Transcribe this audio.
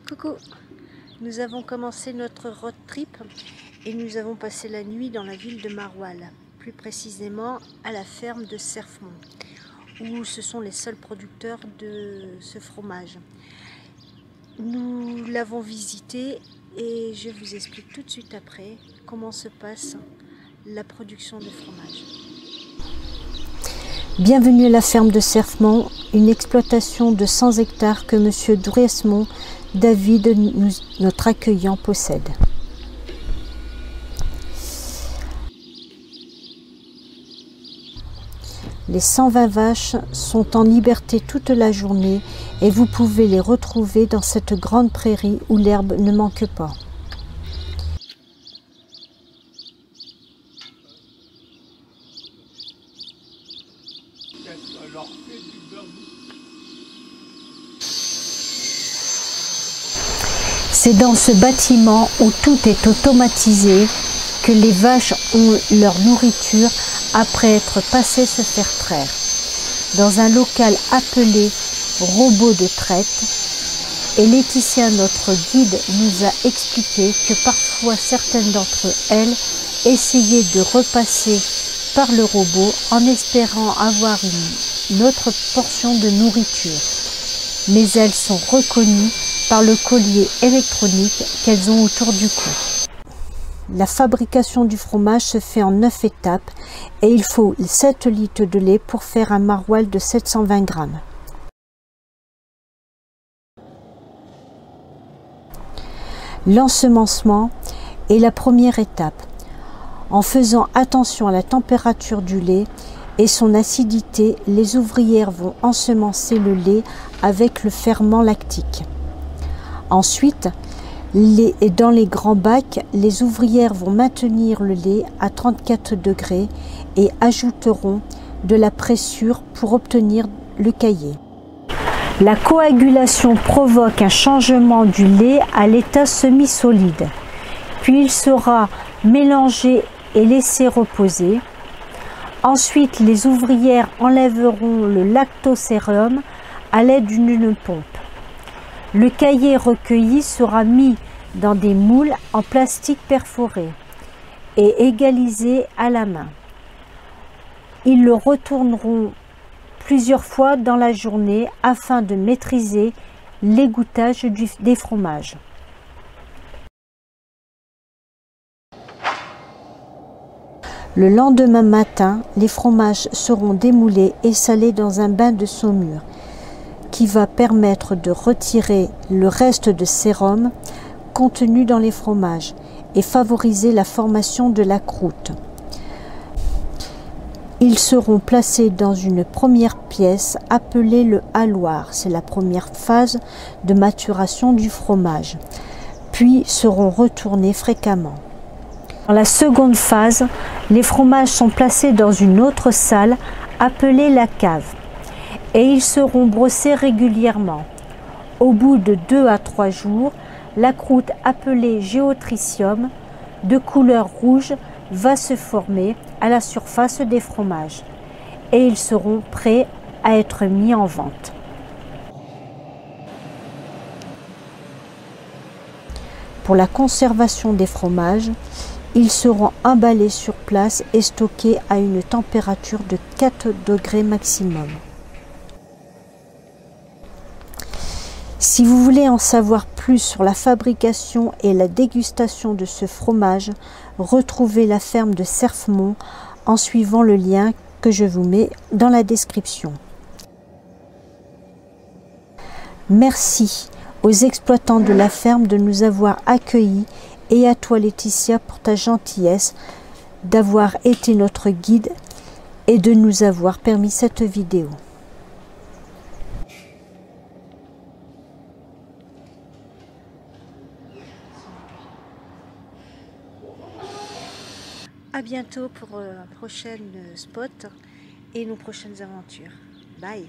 Coucou, nous avons commencé notre road trip et nous avons passé la nuit dans la ville de Maroual, plus précisément à la ferme de Cerfmont, où ce sont les seuls producteurs de ce fromage. Nous l'avons visité et je vous explique tout de suite après comment se passe la production de fromage. Bienvenue à la ferme de Cerfmont, une exploitation de 100 hectares que M. Druesmont David, notre accueillant, possède. Les 120 vaches sont en liberté toute la journée et vous pouvez les retrouver dans cette grande prairie où l'herbe ne manque pas. C'est dans ce bâtiment où tout est automatisé que les vaches ont leur nourriture après être passées se faire traire. Dans un local appelé robot de traite, et Laetitia, notre guide, nous a expliqué que parfois certaines d'entre elles essayaient de repasser par le robot en espérant avoir une autre portion de nourriture. Mais elles sont reconnues par le collier électronique qu'elles ont autour du cou. La fabrication du fromage se fait en 9 étapes et il faut 7 litres de lait pour faire un maroilles de 720 grammes. L'ensemencement est la première étape. En faisant attention à la température du lait et son acidité, les ouvrières vont ensemencer le lait avec le ferment lactique. Ensuite, dans les grands bacs, les ouvrières vont maintenir le lait à 34 degrés et ajouteront de la pressure pour obtenir le caillé. La coagulation provoque un changement du lait à l'état semi-solide. Puis il sera mélangé et laissé reposer. Ensuite, les ouvrières enlèveront le lactosérum à l'aide d'une pompe. Le caillé recueilli sera mis dans des moules en plastique perforé et égalisé à la main. Ils le retourneront plusieurs fois dans la journée afin de maîtriser l'égouttage des fromages. Le lendemain matin, les fromages seront démoulés et salés dans un bain de saumure qui va permettre de retirer le reste de sérum contenu dans les fromages et favoriser la formation de la croûte. Ils seront placés dans une première pièce appelée le haloir. C'est la première phase de maturation du fromage. Puis seront retournés fréquemment. Dans la seconde phase, les fromages sont placés dans une autre salle appelée la cave et ils seront brossés régulièrement. Au bout de 2 à 3 jours, la croûte appelée géotricium de couleur rouge va se former à la surface des fromages et ils seront prêts à être mis en vente. Pour la conservation des fromages, ils seront emballés sur place et stockés à une température de 4 degrés maximum. Si vous voulez en savoir plus sur la fabrication et la dégustation de ce fromage, retrouvez la ferme de Cerfmont en suivant le lien que je vous mets dans la description. Merci aux exploitants de la ferme de nous avoir accueillis et à toi Laetitia pour ta gentillesse d'avoir été notre guide et de nous avoir permis cette vidéo. À bientôt pour un prochain spot et nos prochaines aventures. Bye!